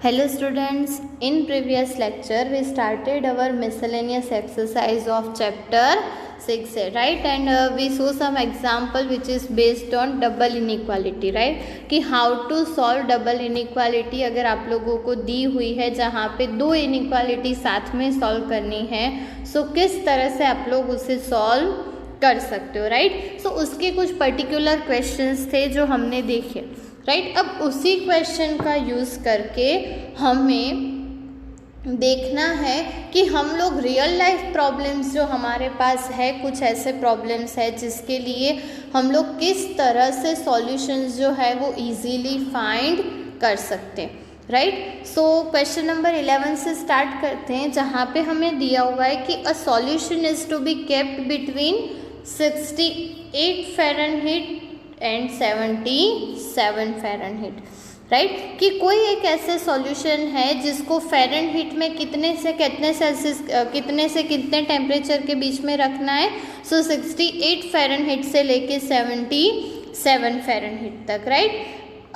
Hello students, in previous lecture we started our miscellaneous exercise of chapter 6, right? And we saw some example which is based on double inequality, right? कि how to solve double inequality अगर आप लोगों को दी हुई है जहाँ पे दो inequality साथ में solve करनी है, so किस तरह से आप लोग उसे solve कर सकते हो, राइट? सो उसके कुछ पर्टिकुलर क्वेश्चंस थे जो हमने देखे, राइट? अब उसी क्वेश्चन का यूज़ करके हमें देखना है कि हम लोग रियल लाइफ प्रॉब्लम्स जो हमारे पास है, कुछ ऐसे प्रॉब्लम्स है जिसके लिए हम लोग किस तरह से सॉल्यूशंस जो है वो इजीली फाइंड कर सकते हैं, राइट? सो क्वेश्चन नंबर 11 से स्टार्ट करते हैं, जहाँ पे हमें दिया हुआ है कि a solution is to be kept between 68 Fahrenheit and 77 Fahrenheit, right? कि कोई एक ऐसे सॉल्यूशन है जिसको फ़ारेनहीट में कितने से कितने सेल्सियस कितने टेम्परेचर के बीच में रखना है। सो 68 फ़ारेनहीट से लेके 77 फ़ारेनहीट तक, राइट?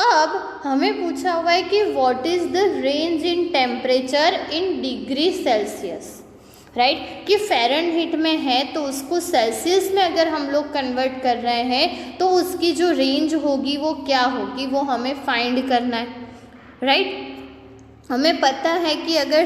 अब हमें पूछा हुआ है कि what is the range in temperature in degree Celsius, right? कि फ़ारेनहीट में है तो उसको सेल्सियस में अगर हम लोग कन्वर्ट कर रहे हैं तो उसकी जो रेंज होगी वो क्या होगी, वो हमें फाइंड करना है, राइट? हमें पता है कि अगर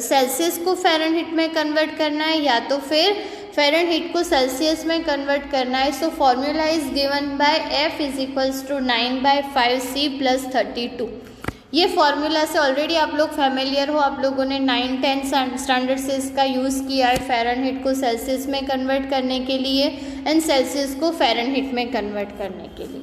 सेल्सियस को फ़ारेनहीट में कन्वर्ट करना है या तो फिर फ़ारेनहीट को सेल्सियस में कन्वर्ट करना है। So formula is given by F is equals to 9/5C + 32। ये फॉर्मूला से ऑलरेडी आप लोग फैमिलियर हो, आप लोगों ने 9-10 स्टैंडर्ड से इसका यूज़ किया है फ़ारेनहीट को सेल्सियस में कन्वर्ट करने के लिए एंड सेल्सियस को फ़ारेनहीट में कन्वर्ट करने के लिए,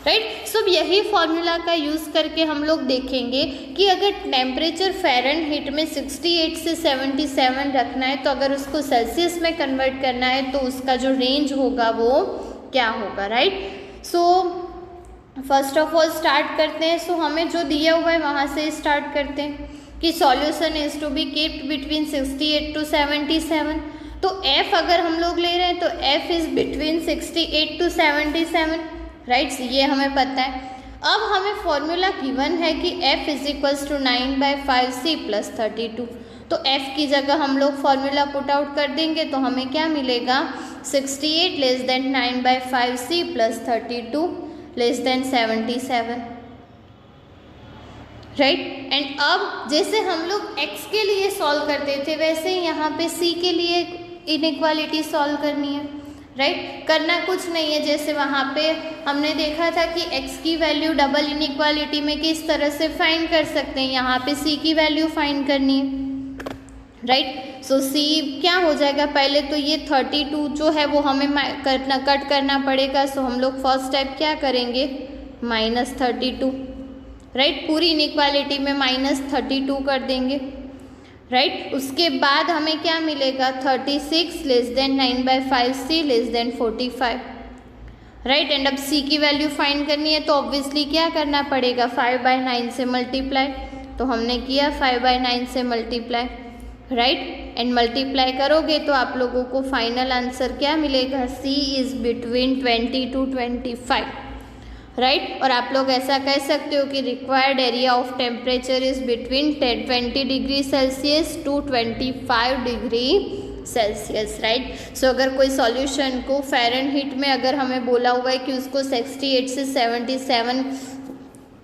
राइट? सो यही फॉर्मूला का यूज़ करके हम लोग देखेंगे कि अगर टेम्परेचर फ़ारेनहीट में 68 से 77 रखना है तो अगर उसको सेल्सियस में कन्वर्ट करना है तो उसका जो रेंज होगा वो क्या होगा, right? So first of all start करते हैं। सो हमें जो दिया हुआ है वहाँ से स्टार्ट करते हैं कि solution is to be keeped between 68 to 77। तो F अगर हम लोग ले रहे हैं तो F is between 68 to 77, right? ये हमें पता है। अब हमें फॉर्मूला गिवन है कि F is equals to 9/5C + 32। तो F की जगह हम लोग फॉर्मूला पुट आउट कर देंगे तो हमें क्या मिलेगा, 68 < 9/5C + 32 < 77, राइट? एंड अब जैसे हम लोग x के लिए सॉल्व करते थे वैसे ही यहाँ पे c के लिए इनइक्वालिटी सॉल्व करनी है, राइट? करना कुछ नहीं है, जैसे वहाँ पे हमने देखा था कि x की वैल्यू डबल इनइक्वालिटी में किस तरह से फाइंड कर सकते हैं, यहाँ पे c की वैल्यू फाइंड करनी है, राइट? सो c क्या हो जाएगा, पहले तो ये 32 जो है वो हमें कट करना पड़ेगा। सो हम लोग फर्स्ट स्टेप क्या करेंगे, -32, राइट? पूरी इनइक्वालिटी में -32 कर देंगे, राइट? उसके बाद हमें क्या मिलेगा, 36 < 9/5C < 45, राइट? एंड अब c की वैल्यू फाइंड करनी है तो ऑब्वियसली क्या करना पड़ेगा, 5/9 से मल्टीप्लाई। तो हमने किया 5/9 से मल्टीप्लाई, राइट? एंड मल्टीप्लाई करोगे तो आप लोगों को फाइनल आंसर क्या मिलेगा, c is between 20 to 25, right? और आप लोग ऐसा कह सकते हो कि required area of temperature is between 20 degree Celsius to 25 degree Celsius, right? So अगर कोई सॉल्यूशन को फ़ारेनहीट में अगर हमें बोला हुआ है कि उसको 68 से 77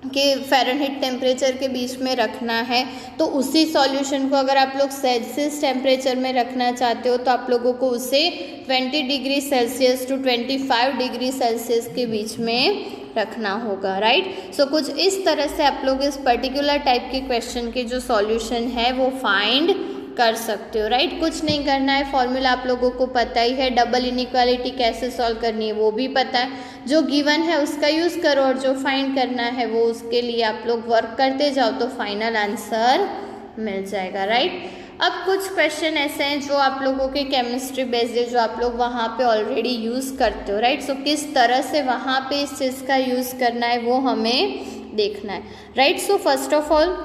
के फ़ारेनहीट टेम्परेचर के बीच में रखना है, तो उसी सॉल्यूशन को अगर आप लोग सेल्सियस टेम्परेचर में रखना चाहते हो तो आप लोगों को उसे 20 degree Celsius to 25 degree Celsius के बीच में रखना होगा, राइट? सो कुछ इस तरह से आप लोग इस पर्टिकुलर टाइप के क्वेश्चन के जो सॉल्यूशन है वो फाइंड कर सकते हो, राइट? कुछ नहीं करना है, फॉर्मूला आप लोगों को पता ही है, डबल इनइक्वालिटी कैसे सॉल्व करनी है वो भी पता है, जो गिवन है उसका यूज़ करो और जो फाइंड करना है वो उसके लिए आप लोग वर्क करते जाओ तो फाइनल आंसर मिल जाएगा, राइट? अब कुछ क्वेश्चन ऐसे हैं जो आप लोगों के केमिस्ट्री बेस्ड है, जो आप लोग वहाँ पे ऑलरेडी यूज़ करते हो, राइट? सो किस तरह से वहाँ पे इस चीज़ का यूज़ करना है वो हमें देखना है, right? So first of all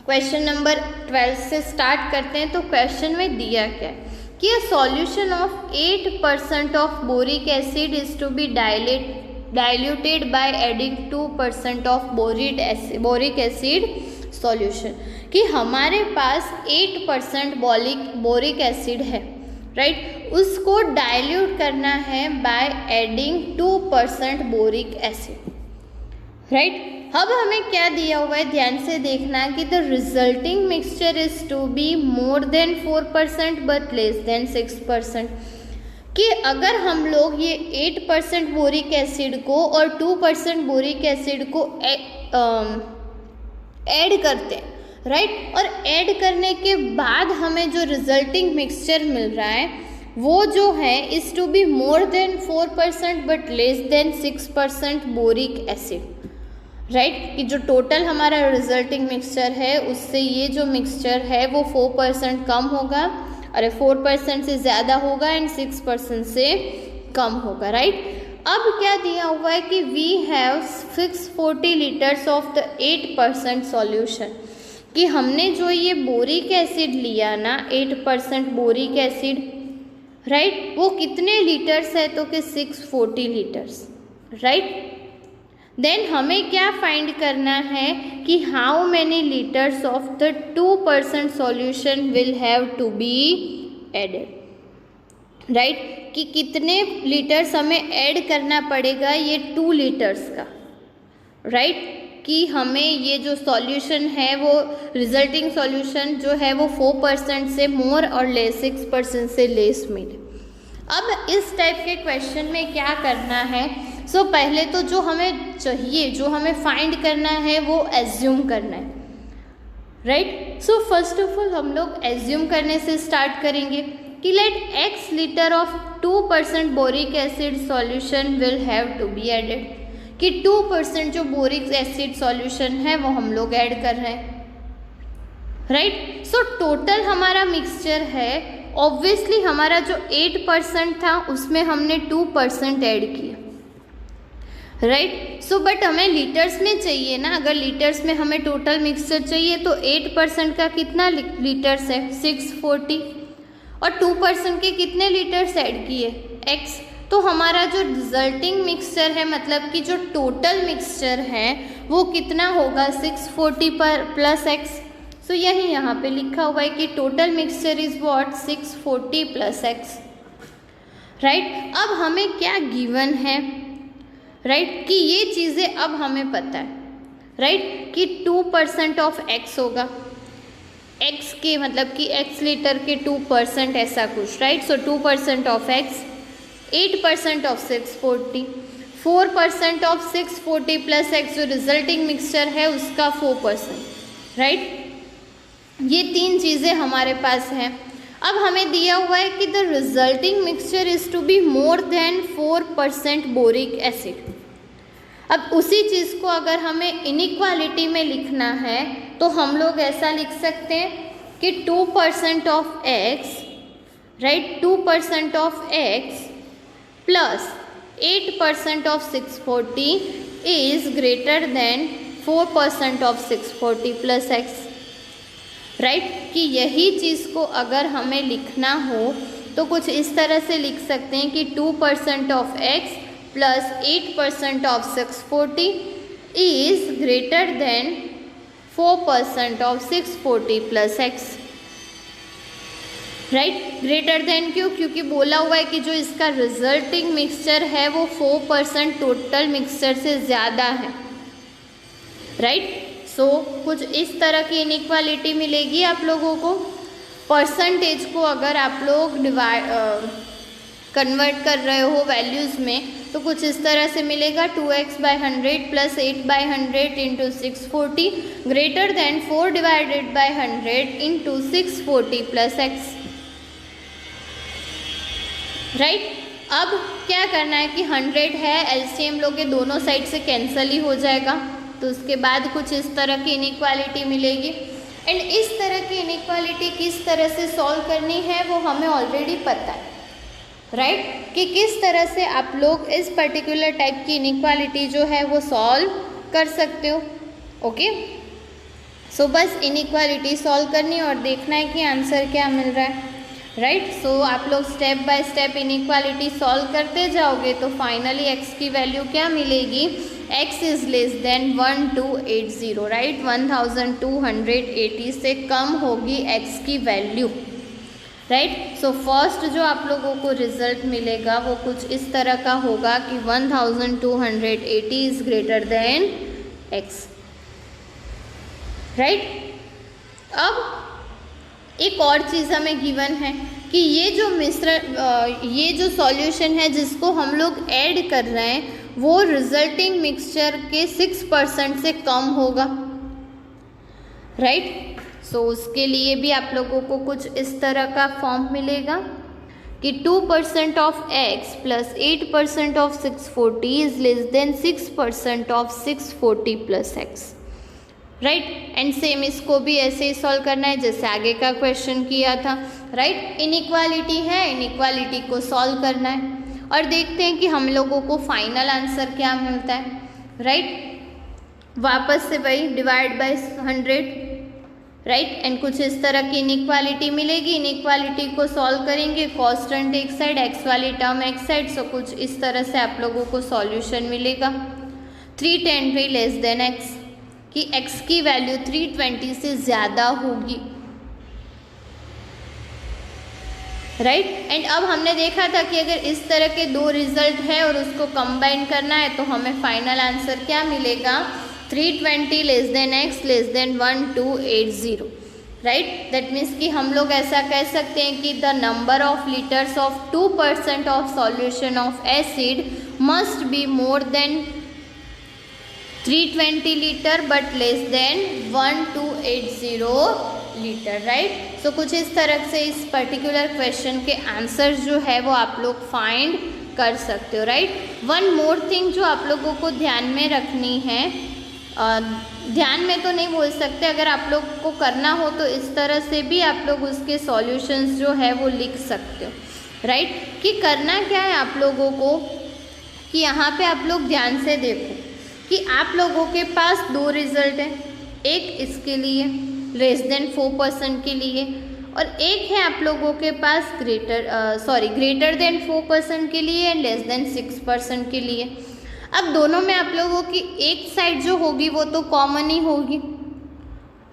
question number 12 से स्टार्ट करते हैं। तो क्वेश्चन में दिया क्या है कि a solution of 8% of boric acid is to be dilate diluted by adding 2% of boric acid solution। कि हमारे पास 8% बोरिक एसिड है, राइट, उसको डाइल्यूट करना है by adding 2% boric acid, right. अब हमें क्या दिया हुआ है, ध्यान से देखना कि the resulting mixture is to be more than 4% but less than 6%। कि अगर हम लोग ये 8% बोरिक एसिड को और 2% बोरिक एसिड को ऐड करते हैं, राइट, और ऐड करने के बाद हमें जो रिजल्टिंग मिक्सचर मिल रहा है वो जो है is to be more than 4% but less than 6% boric acid, right. कि जो टोटल हमारा रिजल्टिंग मिक्सचर है उससे ये जो मिक्सचर है वो 4% कम होगा, अरे 4% से ज़्यादा होगा एंड 6% से कम होगा, राइट। अब क्या दिया हुआ है कि we have 640 litres of the 8% solution. कि हमने जो ये बोरिक एसिड लिया ना 8% बोरिक एसिड, राइट, वो कितने लीटर्स है, तो कि 640 लीटर्स, राइट। देन हमें क्या फाइंड करना है कि how many litres of the 2% solution will have to be added, right. कि कितने लीटर्स हमें ऐड करना पड़ेगा ये 2 लीटर्स का, राइट। कि हमें ये जो सॉल्यूशन है वो रिजल्टिंग सॉल्यूशन जो है वो 4% से मोर और लेस 6% से लेस मिले। अब इस टाइप के क्वेश्चन में क्या करना है, सो पहले तो जो हमें चाहिए, जो हमें फाइंड करना है वो एज्यूम करना है, right. So first of all हम लोग एज्यूम करने से स्टार्ट करेंगे कि let x litre of 2% boric acid solution will have to be added. कि 2% जो बोरिक एसिड सॉल्यूशन है वो हम लोग ऐड कर रहे हैं, राइट। सो टोटल हमारा मिक्सचर है, ऑब्वियसली हमारा जो 8% था उसमें हमने 2% ऐड किया, राइट। सो बट हमें लीटर्स में चाहिए ना, अगर लीटर्स में हमें टोटल मिक्सचर चाहिए तो 8% का कितना लीटर्स है, 640, और 2% के कितने लीटर्स ऐड किए, x। तो हमारा जो रिजल्टिंग मिक्सचर है, मतलब कि जो टोटल मिक्सचर है वो कितना होगा, 640 पर प्लस x। सो यही यहाँ पे लिखा हुआ है कि total mixture is what, 640 plus x, right. अब हमें क्या गिवन है, राइट, कि ये चीज़ें अब हमें पता है, राइट, कि 2% ऑफ x होगा, x के मतलब कि x लीटर के 2% ऐसा कुछ, right. So 2% of x, 8% of 640, 4% of 640 plus x जो रिजल्टिंग मिक्सचर है उसका 4%, राइट। ये 3 चीज़ें हमारे पास हैं। अब हमें दिया हुआ है कि the resulting mixture is to be more than 4% boric acid. अब उसी चीज़ को अगर हमें इनइक्वालिटी में लिखना है तो हम लोग ऐसा लिख सकते हैं कि 2% of x, right, 2% of x plus 8% of 640 is greater than 4% of 640 plus x, right. कि यही चीज़ को अगर हमें लिखना हो तो कुछ इस तरह से लिख सकते हैं कि 2% of x plus 8% of 640 is greater than 4% of 640 plus x, right. Greater than क्यों, क्योंकि बोला हुआ है कि जो इसका रिजल्टिंग मिक्सचर है वो 4% टोटल मिक्सचर से ज़्यादा है, राइट। सो कुछ इस तरह की इनइक्वालिटी मिलेगी आप लोगों को। परसेंटेज को अगर आप लोग कन्वर्ट कर रहे हो वैल्यूज़ में तो कुछ इस तरह से मिलेगा, 2x/100 plus 8/100 into 640 greater than 4/100 into 640 plus x, right. अब क्या करना है कि 100 है, एलसीएम लोगे दोनों साइड से कैंसिल ही हो जाएगा, तो उसके बाद कुछ इस तरह की इनइक्वालिटी मिलेगी। एंड इस तरह की इनइक्वालिटी किस तरह से सॉल्व करनी है वो हमें ऑलरेडी पता है, राइट, कि किस तरह से आप लोग इस पर्टिकुलर टाइप की इनइक्वालिटी जो है वो सॉल्व कर सकते हो, ओके। सो बस इनइक्वालिटी सॉल्व करनी और देखना है कि आंसर क्या मिल रहा है, राइट। सो आप लोग step by step inequality solve करते जाओगे तो फाइनली x की वैल्यू क्या मिलेगी, x is less than 1280, right. 1280 से कम होगी x की वैल्यू, राइट। सो फर्स्ट जो आप लोगों को रिजल्ट मिलेगा वो कुछ इस तरह का होगा कि 1280 is greater than x, right. अब एक और चीज़ हमें गिवन है कि ये जो सॉल्यूशन है जिसको हम लोग ऐड कर रहे हैं वो रिजल्टिंग मिक्सचर के 6% से कम होगा, राइट। सो उसके लिए भी आप लोगों को कुछ इस तरह का फॉर्म मिलेगा कि 2% of x plus 8% of 640 is less than 6% of 640 plus x, right. And same इसको भी ऐसे ही सॉल्व करना है जैसे आगे का क्वेश्चन किया था, राइट। इनइक्वालिटी है, इनइक्वालिटी को सॉल्व करना है और देखते हैं कि हम लोगों को फाइनल आंसर क्या मिलता है, राइट। वापस से वही डिवाइड बाय 100, राइट। एंड कुछ इस तरह की इनइक्वालिटी मिलेगी, इनइक्वालिटी को सॉल्व करेंगे, कांस्टेंट एक साइड, x वाली टर्म एक साइड। सो कुछ इस तरह से आप लोगों को सॉल्यूशन मिलेगा 320 लेस देन x, कि x की वैल्यू 320 से ज़्यादा होगी, राइट। एंड अब हमने देखा था कि अगर इस तरह के दो रिजल्ट है और उसको कंबाइन करना है तो हमें फाइनल आंसर क्या मिलेगा, 320 less than x less than 1280, right. That means कि हम लोग ऐसा कह सकते हैं कि the number of litres of 2% of solution of acid must be more than 320 litre but less than 1280 litre, right. So कुछ इस तरह से इस पर्टिकुलर क्वेश्चन के आंसर जो है वो आप लोग फाइंड कर सकते हो, राइट। वन मोर थिंग जो आप लोगों को ध्यान में रखनी है, ध्यान में तो नहीं बोल सकते, अगर आप लोग को करना हो तो इस तरह से भी आप लोग उसके सॉल्यूशंस जो है वो लिख सकते हो, राइट। कि करना क्या है आप लोगों को कि यहाँ पे आप लोग ध्यान से देखो कि आप लोगों के पास दो रिजल्ट हैं, एक इसके लिए लेस देन 4% के लिए और एक है आप लोगों के पास ग्रेटर देन 4% के लिए एंड लेस देन 6% के लिए। अब दोनों में आप लोगों की एक साइड जो होगी वो तो कॉमन ही होगी,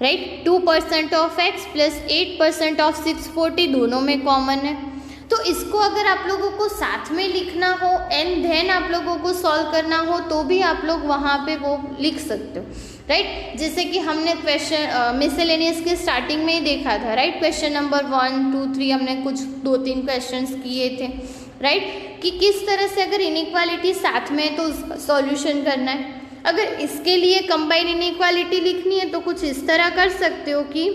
right. 2% of x plus 8% of 640 दोनों में कॉमन है। तो इसको अगर आप लोगों को साथ में लिखना हो एंड देन आप लोगों को सॉल्व करना हो तो भी आप लोग वहाँ पे वो लिख सकते हो, राइट। जैसे कि हमने क्वेश्चन मिसलेनियस के स्टार्टिंग में ही देखा था, राइट। क्वेश्चन नंबर 1, 2, 3 हमने कुछ 2-3 क्वेश्चंस किए थे, राइट। कि किस तरह से अगर इनइक्वालिटी साथ में है तो उसका सॉल्यूशन करना है। अगर इसके लिए कंबाइन इनइक्वालिटी लिखनी है तो कुछ इस तरह कर सकते हो कि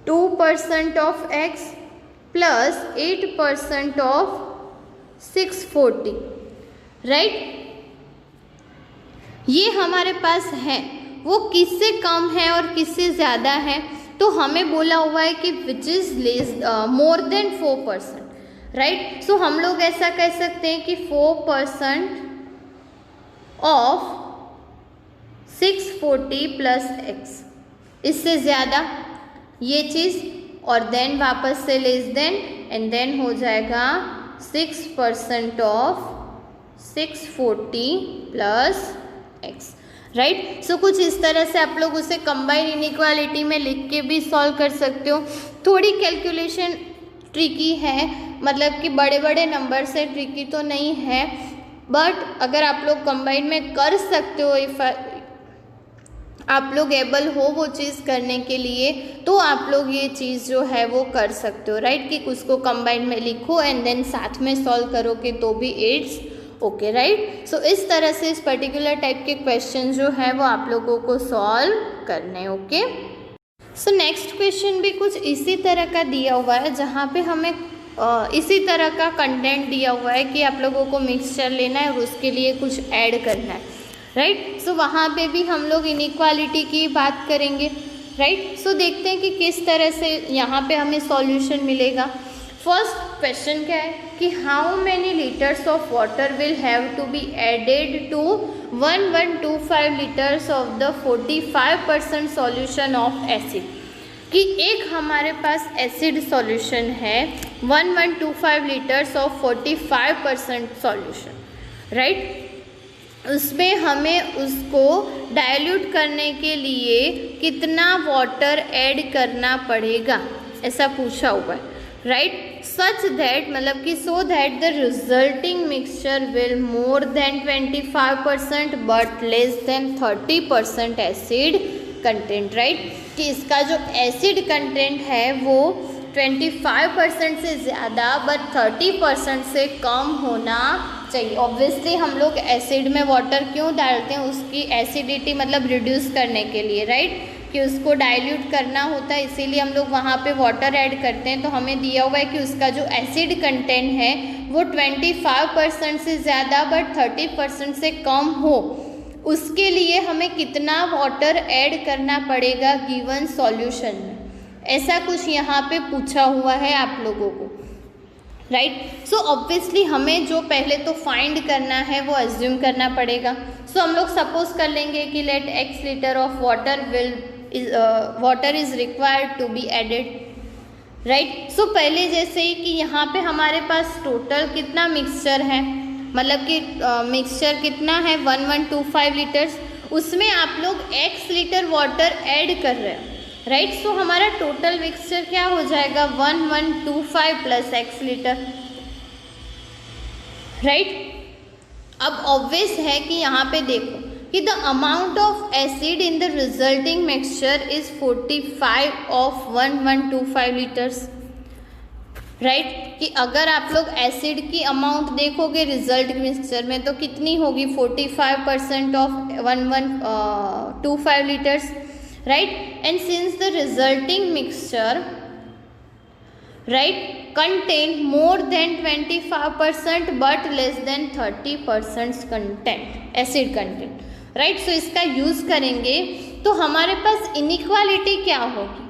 2% of x plus 8% of 640, right. ये हमारे पास है, वो किससे कम है और किससे ज़्यादा है, तो हमें बोला हुआ है कि which is less more than 4%, right. So हम लोग ऐसा कह सकते हैं कि 4% ऑफ 640 प्लस x, इससे ज़्यादा ये चीज़, और देन वापस से लेस देन एंड देन हो जाएगा 6% of 640 plus x, right. So कुछ इस तरह से आप लोग उसे कंबाइन इनइक्वालिटी में लिख के भी सॉल्व कर सकते हो। थोड़ी कैलकुलेशन ट्रिकी है, मतलब कि बड़े बड़े नंबर से ट्रिकी तो नहीं है, बट अगर आप लोग कंबाइन में कर सकते हो, इफ आप लोग एबल हो वो चीज़ करने के लिए तो आप लोग ये चीज़ जो है वो कर सकते हो, राइट। कि उसको कंबाइन में लिखो एंड देन साथ में सॉल्व करोगे तो भी इट्स ओके, राइट। सो इस तरह से इस पर्टिकुलर टाइप के क्वेश्चन जो है वो आप लोगों को सॉल्व करने, ओके। सो नेक्स्ट क्वेश्चन भी कुछ इसी तरह का दिया हुआ है, जहाँ पे हमें इसी तरह का कंटेंट दिया हुआ है कि आप लोगों को मिक्सचर लेना है और उसके लिए कुछ ऐड करना है, राइट। सो वहाँ पे भी हम लोग इनइक्वालिटी की बात करेंगे, राइट। सो देखते हैं कि किस तरह से यहाँ पे हमें सॉल्यूशन मिलेगा। फर्स्ट क्वेश्चन क्या है कि how many litres of water will have to be added to 1125 litres of the 45% solution of acid. कि एक हमारे पास एसिड सॉल्यूशन है 1125 लीटर्स ऑफ 45% सॉल्यूशन, राइट। उसमें हमें उसको डाइल्यूट करने के लिए कितना वाटर ऐड करना पड़ेगा, ऐसा पूछा हुआ है, राइट। सच दैट मतलब कि so that the resulting mixture will more than 25% but less than 30% acid content, right. कि इसका जो एसिड कंटेंट है वो 25% से ज़्यादा बट 30% से कम होना चाहिए। ऑब्वियसली हम लोग एसिड में वाटर क्यों डालते हैं, उसकी एसिडिटी मतलब रिड्यूस करने के लिए, राइट, कि उसको डाइल्यूट करना होता है, इसीलिए हम लोग वहाँ पे वाटर ऐड करते हैं। तो हमें दिया हुआ है कि उसका जो एसिड कंटेंट है वो 25% से ज़्यादा बट 30% से कम हो, उसके लिए हमें कितना वाटर ऐड करना पड़ेगा गिवन सॉल्यूशन में, ऐसा कुछ यहाँ पे पूछा हुआ है आप लोगों को, राइट। सो ऑब्वियसली हमें जो पहले तो फाइंड करना है वो एज्यूम करना पड़ेगा। सो हम लोग सपोज कर लेंगे कि let x litre of water is required to be added, right. So पहले जैसे ही कि यहाँ पे हमारे पास टोटल कितना मिक्सचर है, मतलब कि मिक्सचर कितना है 1125 लीटर्स, उसमें आप लोग x लीटर वाटर ऐड कर रहे हैं, राइट। सो हमारा टोटल मिक्सचर क्या हो जाएगा 1125 प्लस x लीटर, राइट। अब ऑब्वियस है कि यहाँ पे देखो कि the amount of acid in the resulting mixture is 45 of 1125 litres, right. कि अगर आप लोग एसिड की अमाउंट देखोगे रिजल्ट मिक्सचर में तो कितनी होगी 45% of 1125 litres, right, and since the resulting mixture, right, contain more than 25% but less than 30% content, acid content, right। so इसका यूज करेंगे तो हमारे पास इनइक्वालिटी क्या होगी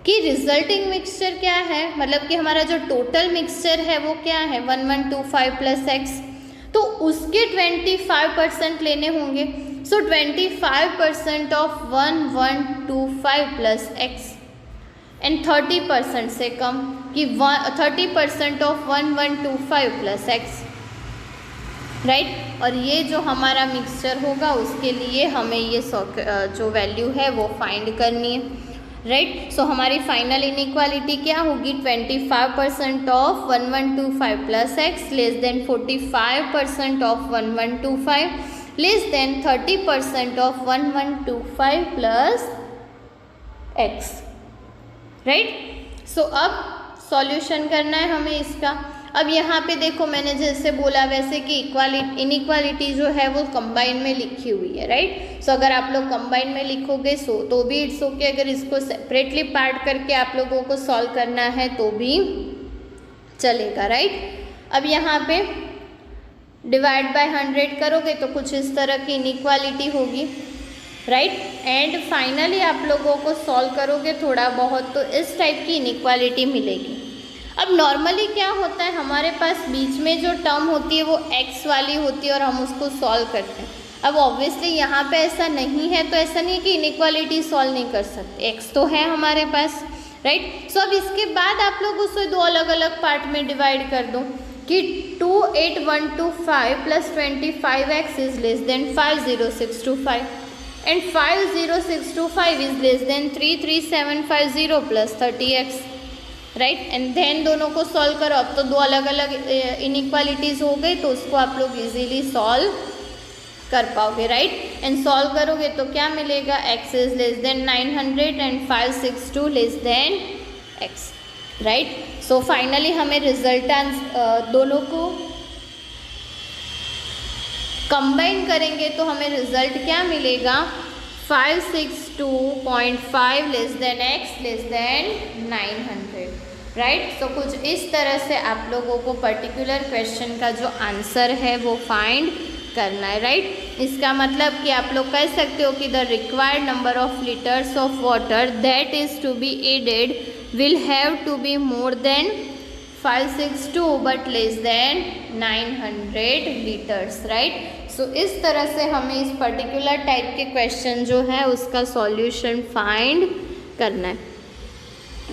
कि रिजल्टिंग मिक्सचर क्या है, मतलब कि हमारा जो टोटल मिक्सचर है वो क्या है 1125 प्लस x, तो उसके 25% लेने होंगे। सो 25% ऑफ 1125 प्लस x एंड 30% से कम कि 30% ऑफ 1125 प्लस x, राइट। और ये जो हमारा मिक्सचर होगा उसके लिए हमें ये जो वैल्यू है वो फाइंड करनी है, राइट। सो हमारी फाइनल इनइक्वालिटी क्या होगी 25% of 1125 plus x less than 45% of 1125 less than 30% of 1125 plus x, right. So अब सॉल्यूशन करना है हमें इसका। अब यहाँ पे देखो मैंने जैसे बोला वैसे कि इनइक्वालिटी जो है वो कंबाइन में लिखी हुई है, राइट। सो अगर आप लोग कंबाइन में लिखोगे तो भी इट्स ओके, अगर इसको सेपरेटली पार्ट करके आप लोगों को सॉल्व करना है तो भी चलेगा, राइट। अब यहाँ पे डिवाइड बाय 100 करोगे तो कुछ इस तरह की इनइक्वालिटी होगी, राइट। एंड फाइनली आप लोगों को सॉल्व करोगे थोड़ा बहुत तो इस टाइप की इनइक्वालिटी मिलेगी। अब नॉर्मली क्या होता है हमारे पास बीच में जो टर्म होती है वो x वाली होती है और हम उसको सॉल्व करते हैं। अब ऑब्वियसली यहाँ पे ऐसा नहीं है तो ऐसा नहीं है कि इनइक्वालिटी सॉल्व नहीं कर सकते, x तो है हमारे पास, राइट। सो अब इसके बाद आप लोग उसे दो अलग अलग पार्ट में डिवाइड कर दो कि 28125 plus 25x is less than 50625 and 50625 is less than 33750 plus 30x, right. And then दोनों को सॉल्व करो। अब तो दो अलग अलग इनइक्वालिटीज़ हो गई तो उसको आप लोग इजीली सॉल्व कर पाओगे, राइट। एंड सॉल्व करोगे तो क्या मिलेगा x is less than 900 and 562 less than x, right. So finally हमें रिजल्टेंट दोनों को कंबाइन करेंगे तो हमें रिजल्ट क्या मिलेगा 562.5 less than x less than 900, right. So कुछ इस तरह से आप लोगों को पर्टिकुलर क्वेश्चन का जो आंसर है वो फाइंड करना है, राइट। इसका मतलब कि आप लोग कह सकते हो कि the required number of litres of water that is to be added will have to be more than 562 but less than 900 liters, right। सो इस तरह से हमें इस पर्टिकुलर टाइप के क्वेश्चन जो है उसका सॉल्यूशन फाइंड करना है।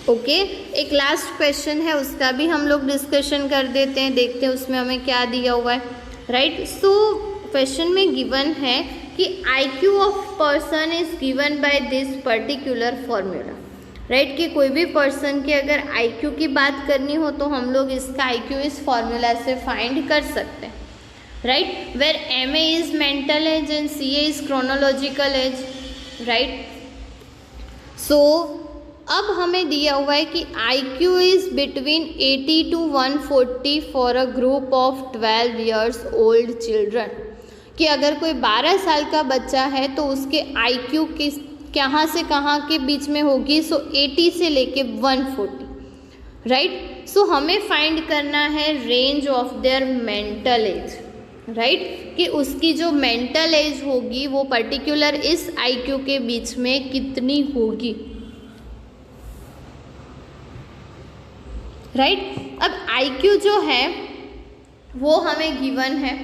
ओके, एक लास्ट क्वेश्चन है, उसका भी हम लोग डिस्कशन कर देते हैं, देखते हैं उसमें हमें क्या दिया हुआ है। राइट, सो क्वेश्चन में गिवन है कि IQ of person is given by this particular formula. Right, कि कोई भी पर्सन की अगर IQ की बात करनी हो तो हम लोग इसका IQ इस फॉर्मूला से फाइंड कर सकते हैं। Right, where MA is mental age and CA is chronological age. Right, so अब हमें दिया हुआ है कि IQ is between 80 to 140 for a group of 12 years old children. कि अगर कोई 12 साल का बच्चा है तो उसके IQ किस कहाँ से कहाँ के बीच में होगी, सो 80 से लेके 140। राइट, सो हमें फाइंड करना है range of their mental as. Right, कि उसकी जो मेंटल एज होगी वो पर्टिकुलर इस IQ के बीच में कितनी होगी। राइट, अब IQ जो है वो हमें गिवन है।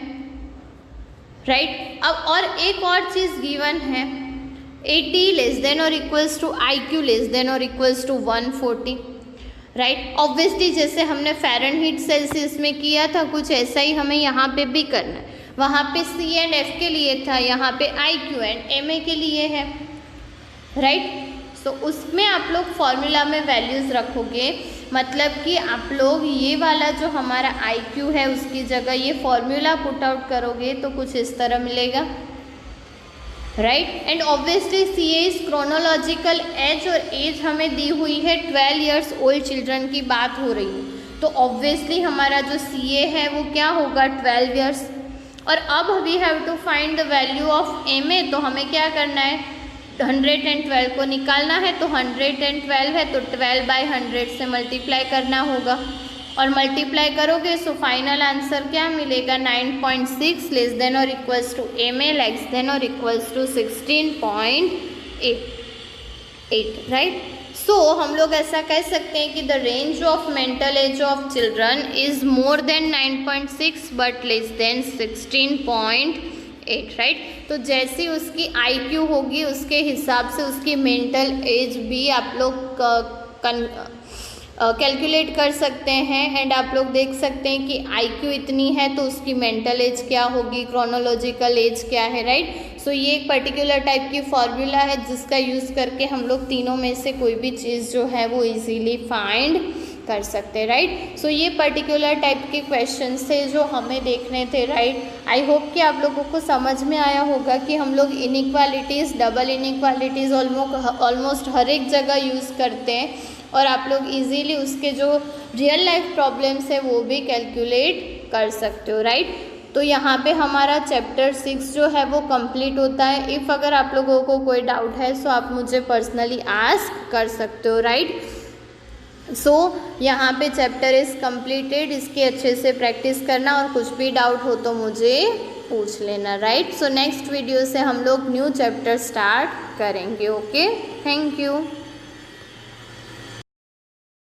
राइट, अब और एक और चीज़ गिवन है, 80 लेस देन और equals to IQ less than और इक्वल्स टू 140। राइट, ऑब्वियसली जैसे हमने फ़ारेनहीट सेल्सियस में किया था कुछ ऐसा ही हमें यहाँ पे भी करना है। वहाँ पे C एंड F के लिए था, यहाँ पे IQ एंड MA के लिए है। राइट, सो उसमें आप लोग फॉर्मूला में वैल्यूज़ रखोगे, मतलब कि आप लोग ये वाला जो हमारा IQ है उसकी जगह ये फॉर्मूला पुट आउट करोगे तो कुछ इस तरह मिलेगा। Right, and obviously CA is chronological as, और एज हमें दी हुई है 12 years ओल्ड चिल्ड्रन की बात हो रही है, तो ऑब्वियसली हमारा जो CA है वो क्या होगा 12 years। और अब we have to find the value of MA, तो हमें क्या करना है 112 को निकालना है, तो 112 है तो 12/100 से मल्टीप्लाई करना होगा, और मल्टीप्लाई करोगे सो फाइनल आंसर क्या मिलेगा 9.6 लेस देन और equals to MA less than और इक्वल्स टू 16.8। राइट, सो हम लोग ऐसा कह सकते हैं कि the range of mental age of children is more than 9.6 but less than 16.8। Right, तो जैसी उसकी IQ होगी उसके हिसाब से उसकी मेंटल एज भी आप लोग कैलकुलेट कर सकते हैं। एंड आप लोग देख सकते हैं कि IQ इतनी है तो उसकी मेंटल एज क्या होगी, क्रोनोलॉजिकल एज क्या है। राइट, सो ये एक पर्टिकुलर टाइप की फॉर्मूला है जिसका यूज़ करके हम लोग तीनों में से कोई भी चीज़ जो है वो इजीली फाइंड कर सकते हैं। राइट, सो ये पर्टिकुलर टाइप के क्वेश्चन थे जो हमें देखने थे। राइट, आई होप कि आप लोगों को समझ में आया होगा कि हम लोग इनइक्वालिटीज़, डबल इनइक्वालिटीज़ ऑलमोस्ट हर एक जगह यूज़ करते हैं, और आप लोग इजीली उसके जो रियल लाइफ प्रॉब्लम्स है वो भी कैलकुलेट कर सकते हो। राइट, तो यहाँ पे हमारा चैप्टर 6 जो है वो कंप्लीट होता है। इफ़ अगर आप लोगों को कोई डाउट है सो आप मुझे पर्सनली आस्क कर सकते हो। राइट, सो यहाँ पे चैप्टर इज़ कंप्लीटेड, इसकी अच्छे से प्रैक्टिस करना, और कुछ भी डाउट हो तो मुझे पूछ लेना। राइट, सो नेक्स्ट वीडियो से हम लोग न्यू चैप्टर स्टार्ट करेंगे। Okay, thank you.